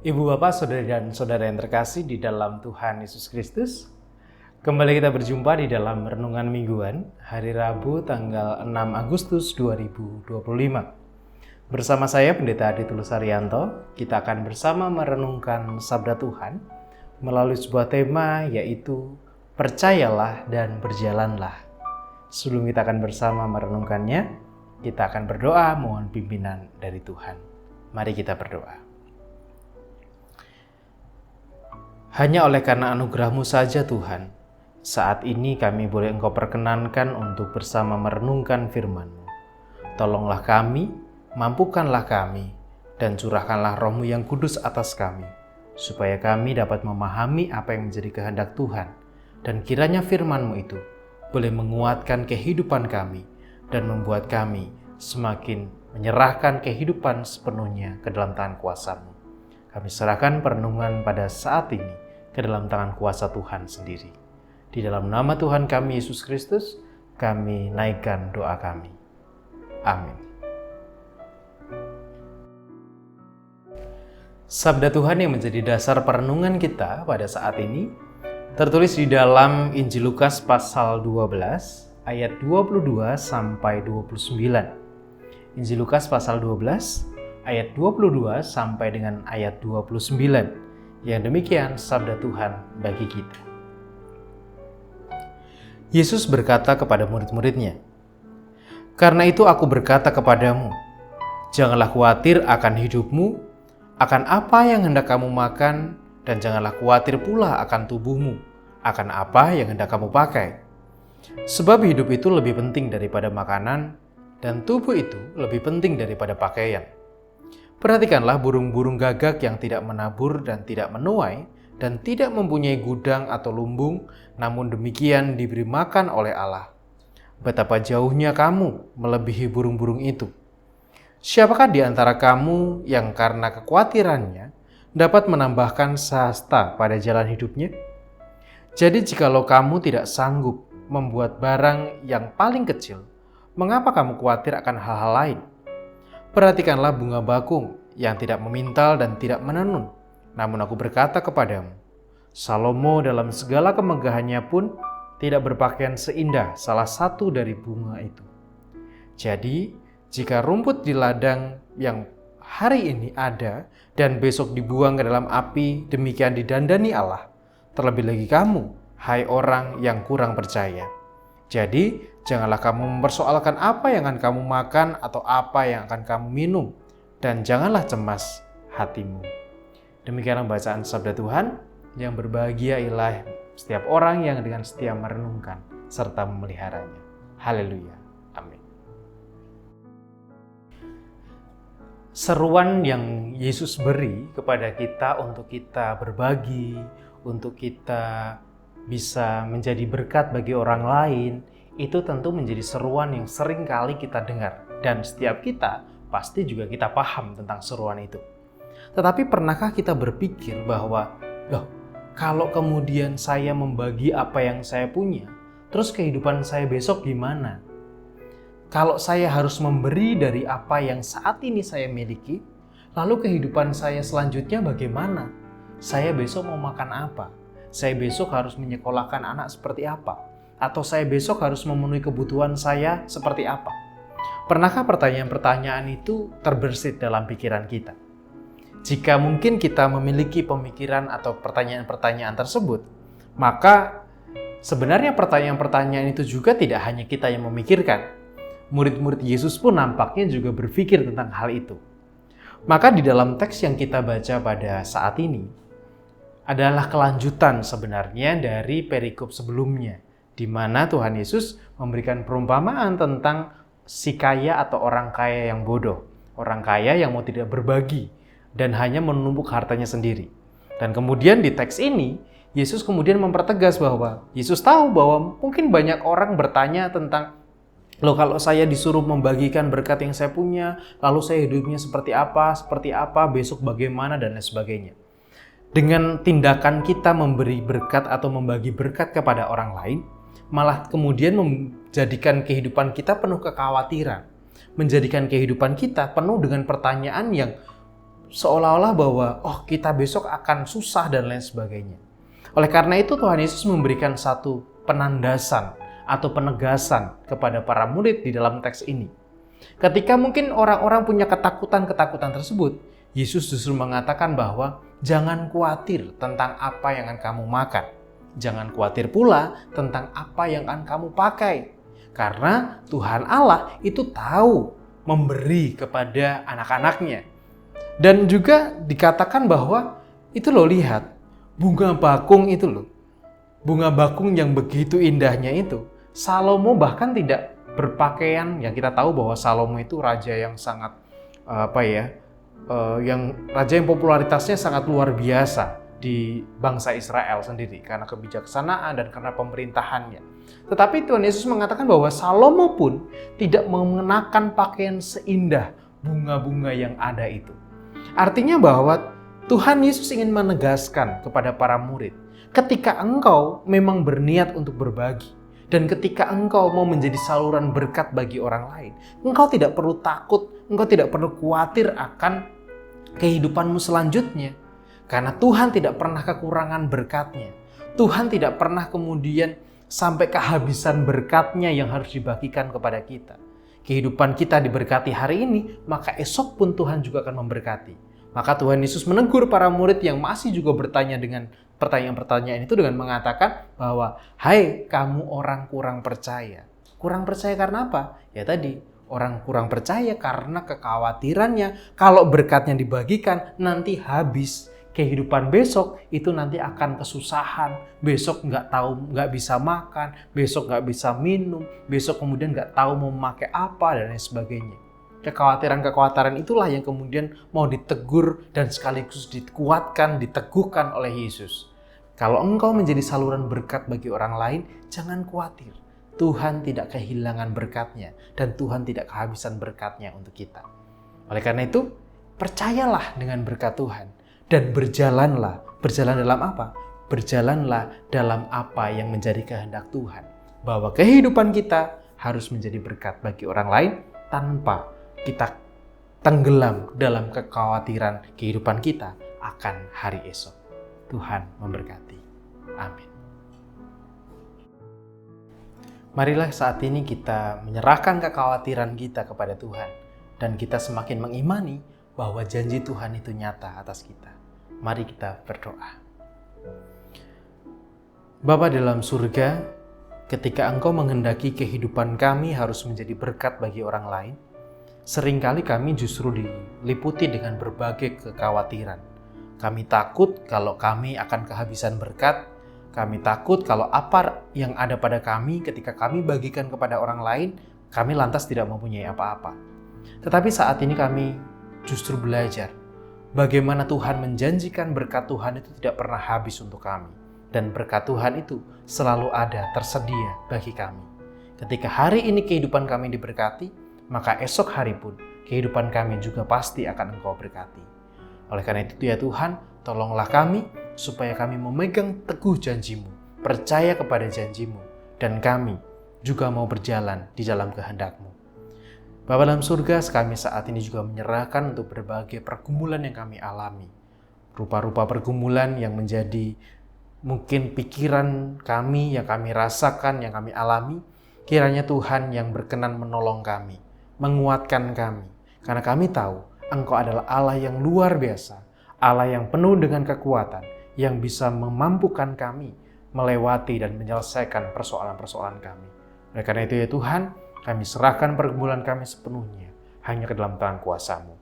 Ibu bapak, saudari dan saudara yang terkasih di dalam Tuhan Yesus Kristus, kembali kita berjumpa di dalam Renungan Mingguan hari Rabu tanggal 6 Agustus 2025. Bersama saya Pendeta Adi Tulus Haryanto, kita akan bersama merenungkan Sabda Tuhan melalui sebuah tema yaitu Percayalah dan Berjalanlah. Sebelum kita akan bersama merenungkannya, kita akan berdoa mohon pimpinan dari Tuhan. Mari kita berdoa. Hanya oleh karena anugerah-Mu saja Tuhan, saat ini kami boleh Engkau perkenankan untuk bersama merenungkan firman-Mu. Tolonglah kami, mampukanlah kami, dan curahkanlah Roh-Mu yang kudus atas kami, supaya kami dapat memahami apa yang menjadi kehendak Tuhan, dan kiranya firman-Mu itu boleh menguatkan kehidupan kami, dan membuat kami semakin menyerahkan kehidupan sepenuhnya ke dalam tangan kuasa-Mu. Kami serahkan perenungan pada saat ini ke dalam tangan kuasa Tuhan sendiri. Di dalam nama Tuhan kami Yesus Kristus, kami naikkan doa kami. Amin. Sabda Tuhan yang menjadi dasar perenungan kita pada saat ini tertulis di dalam Injil Lukas pasal 12 ayat 22 sampai 29. Injil Lukas pasal 12 ayat 22 sampai dengan ayat 29. Yang demikian sabda Tuhan bagi kita. Yesus berkata kepada murid-muridnya, "Karena itu aku berkata kepadamu, janganlah khawatir akan hidupmu, akan apa yang hendak kamu makan, dan janganlah khawatir pula akan tubuhmu, akan apa yang hendak kamu pakai. Sebab hidup itu lebih penting daripada makanan, dan tubuh itu lebih penting daripada pakaian. Perhatikanlah burung-burung gagak yang tidak menabur dan tidak menuai dan tidak mempunyai gudang atau lumbung, namun demikian diberi makan oleh Allah. Betapa jauhnya kamu melebihi burung-burung itu. Siapakah di antara kamu yang karena kekhawatirannya dapat menambahkan sehasta pada jalan hidupnya? Jadi jikalau kamu tidak sanggup membuat barang yang paling kecil, mengapa kamu khawatir akan hal-hal lain? Perhatikanlah bunga bakung yang tidak memintal dan tidak menenun. Namun aku berkata kepadamu, Salomo dalam segala kemegahannya pun tidak berpakaian seindah salah satu dari bunga itu. Jadi, jika rumput di ladang yang hari ini ada dan besok dibuang ke dalam api, demikian didandani Allah. Terlebih lagi kamu, hai orang yang kurang percaya. Jadi, janganlah kamu mempersoalkan apa yang akan kamu makan atau apa yang akan kamu minum, dan janganlah cemas hatimu." Demikianlah bacaan sabda Tuhan. Yang berbahagia ialah setiap orang yang dengan setia merenungkan serta memeliharanya. Haleluya. Amin. Seruan yang Yesus beri kepada kita untuk kita berbagi, untuk kita bisa menjadi berkat bagi orang lain, itu tentu menjadi seruan yang sering kali kita dengar. Dan setiap kita pasti juga kita paham tentang seruan itu. Tetapi pernahkah kita berpikir bahwa, kalau kemudian saya membagi apa yang saya punya, terus kehidupan saya besok gimana? Kalau saya harus memberi dari apa yang saat ini saya miliki, lalu kehidupan saya selanjutnya bagaimana? Saya besok mau makan apa? Saya besok harus menyekolahkan anak seperti apa? Atau saya besok harus memenuhi kebutuhan saya seperti apa? Pernahkah pertanyaan-pertanyaan itu terbersit dalam pikiran kita? Jika mungkin kita memiliki pemikiran atau pertanyaan-pertanyaan tersebut, maka sebenarnya pertanyaan-pertanyaan itu juga tidak hanya kita yang memikirkan. Murid-murid Yesus pun nampaknya juga berpikir tentang hal itu. Maka di dalam teks yang kita baca pada saat ini, adalah kelanjutan sebenarnya dari perikop sebelumnya, di mana Tuhan Yesus memberikan perumpamaan tentang si kaya atau orang kaya yang bodoh, orang kaya yang mau tidak berbagi dan hanya menumpuk hartanya sendiri. Dan kemudian di teks ini, Yesus kemudian mempertegas bahwa Yesus tahu bahwa mungkin banyak orang bertanya tentang, kalau saya disuruh membagikan berkat yang saya punya, lalu saya hidupnya seperti apa, besok bagaimana, dan lain sebagainya. Dengan tindakan kita memberi berkat atau membagi berkat kepada orang lain, malah kemudian menjadikan kehidupan kita penuh kekhawatiran, menjadikan kehidupan kita penuh dengan pertanyaan yang seolah-olah bahwa kita besok akan susah dan lain sebagainya. Oleh karena itu Tuhan Yesus memberikan satu penandasan atau penegasan kepada para murid di dalam teks ini. Ketika mungkin orang-orang punya ketakutan-ketakutan tersebut, Yesus justru mengatakan bahwa jangan khawatir tentang apa yang akan kamu makan. Jangan khawatir pula tentang apa yang akan kamu pakai. Karena Tuhan Allah itu tahu memberi kepada anak-anaknya. Dan juga dikatakan bahwa itu loh, lihat, bunga bakung itu loh. Bunga bakung yang begitu indahnya itu. Salomo bahkan tidak berpakaian, yang kita tahu bahwa Salomo itu raja yang sangat raja yang popularitasnya sangat luar biasa di bangsa Israel sendiri karena kebijaksanaan dan karena pemerintahannya. Tetapi Tuhan Yesus mengatakan bahwa Salomo pun tidak mengenakan pakaian seindah bunga-bunga yang ada itu. Artinya bahwa Tuhan Yesus ingin menegaskan kepada para murid, ketika engkau memang berniat untuk berbagi, dan ketika engkau mau menjadi saluran berkat bagi orang lain, engkau tidak perlu takut, engkau tidak perlu khawatir akan kehidupanmu selanjutnya. Karena Tuhan tidak pernah kekurangan berkatnya. Tuhan tidak pernah kemudian sampai kehabisan berkatnya yang harus dibagikan kepada kita. Kehidupan kita diberkati hari ini, maka esok pun Tuhan juga akan memberkati. Maka Tuhan Yesus menegur para murid yang masih juga bertanya dengan pertanyaan-pertanyaan itu dengan mengatakan bahwa, hai kamu orang kurang percaya. Kurang percaya karena apa? Ya tadi, orang kurang percaya karena kekhawatirannya kalau berkatnya dibagikan nanti habis. Kehidupan besok itu nanti akan kesusahan. Besok nggak bisa makan, besok nggak bisa minum, besok kemudian nggak tahu mau memakai apa dan lain sebagainya. Kekhawatiran-kekhawatiran itulah yang kemudian mau ditegur dan sekaligus dikuatkan, diteguhkan oleh Yesus. Kalau engkau menjadi saluran berkat bagi orang lain, jangan khawatir. Tuhan tidak kehilangan berkatnya dan Tuhan tidak kehabisan berkatnya untuk kita. Oleh karena itu, percayalah dengan berkat Tuhan dan berjalanlah. Berjalan dalam apa? Berjalanlah dalam apa yang menjadi kehendak Tuhan. Bahwa kehidupan kita harus menjadi berkat bagi orang lain tanpa kita tenggelam dalam kekhawatiran kehidupan kita akan hari esok. Tuhan memberkati. Amin. Marilah saat ini kita menyerahkan kekhawatiran kita kepada Tuhan dan kita semakin mengimani bahwa janji Tuhan itu nyata atas kita. Mari kita berdoa. Bapa dalam surga, ketika Engkau menghendaki kehidupan kami harus menjadi berkat bagi orang lain, seringkali kami justru diliputi dengan berbagai kekhawatiran. Kami takut kalau kami akan kehabisan berkat. Kami takut kalau apa yang ada pada kami ketika kami bagikan kepada orang lain, kami lantas tidak mempunyai apa-apa. Tetapi saat ini kami justru belajar bagaimana Tuhan menjanjikan berkat Tuhan itu tidak pernah habis untuk kami. Dan berkat Tuhan itu selalu ada, tersedia bagi kami. Ketika hari ini kehidupan kami diberkati, maka esok hari pun kehidupan kami juga pasti akan Engkau berkati. Oleh karena itu ya Tuhan, tolonglah kami supaya kami memegang teguh janji-Mu, percaya kepada janji-Mu, dan kami juga mau berjalan di dalam kehendak-Mu. Bapa dalam surga, kami saat ini juga menyerahkan untuk berbagai pergumulan yang kami alami. Rupa-rupa pergumulan yang menjadi mungkin pikiran kami, yang kami rasakan, yang kami alami. Kiranya Tuhan yang berkenan menolong kami, menguatkan kami. Karena kami tahu Engkau adalah Allah yang luar biasa, Allah yang penuh dengan kekuatan, yang bisa memampukan kami melewati dan menyelesaikan persoalan-persoalan kami. Oleh karena itu ya Tuhan, kami serahkan pergumulan kami sepenuhnya hanya ke dalam tangan kuasa-Mu.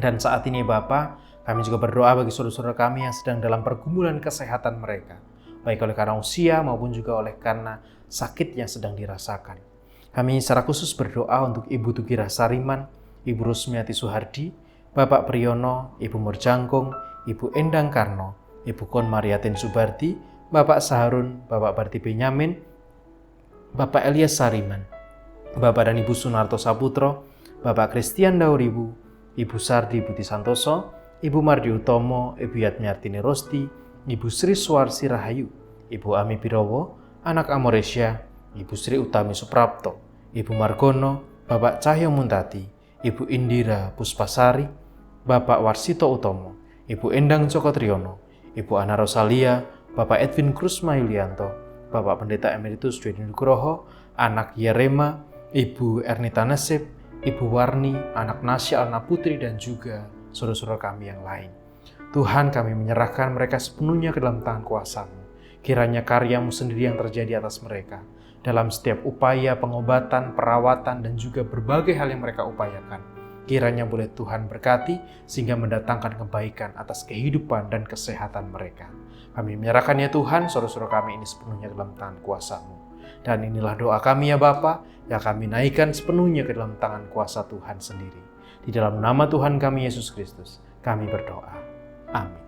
Dan saat ini Bapa, kami juga berdoa bagi saudara-saudara kami yang sedang dalam pergumulan kesehatan mereka, baik oleh karena usia maupun juga oleh karena sakit yang sedang dirasakan. Kami secara khusus berdoa untuk Ibu Tugira Sariman, Ibu Rusmiati Suhardi, Bapak Priyono, Ibu Murjangkung, Ibu Endang Karno, Ibu Kon Mariatin Subardi, Bapak Saharun, Bapak Barti Benyamin, Bapak Elias Sariman, Bapak dan Ibu Sunarto Saputro, Bapak Christian Dauribu, Ibu Sardi Budi Santoso, Ibu Mardi Utomo, Ibu Yatmiartini Rosti, Ibu Sri Suwarsi Rahayu, Ibu Ami Pirowo, Anak Amoresya, Ibu Sri Utami Suprapto, Ibu Margono, Bapak Cahyo Muntati, Ibu Indira Puspasari, Bapak Warsito Utomo, Ibu Endang Joko Triyono, Ibu Ana Rosalia, Bapak Edwin Krusma Yulianto, Bapak Pendeta Emeritus Dweni Nugroho, anak Yerema, Ibu Ernita Nasib, Ibu Warni, anak Nasya Alna Putri, dan juga saudara-saudara kami yang lain. Tuhan, kami menyerahkan mereka sepenuhnya ke dalam tangan kuasa-Mu. Kiranya karya-Mu sendiri yang terjadi atas mereka, dalam setiap upaya pengobatan, perawatan, dan juga berbagai hal yang mereka upayakan. Kiranya boleh Tuhan berkati sehingga mendatangkan kebaikan atas kehidupan dan kesehatan mereka. Kami menyerahkan ya Tuhan, saudara-saudara kami ini sepenuhnya dalam tangan kuasa-Mu. Dan inilah doa kami ya Bapa, yang kami naikkan sepenuhnya ke dalam tangan kuasa Tuhan sendiri. Di dalam nama Tuhan kami Yesus Kristus, kami berdoa. Amin.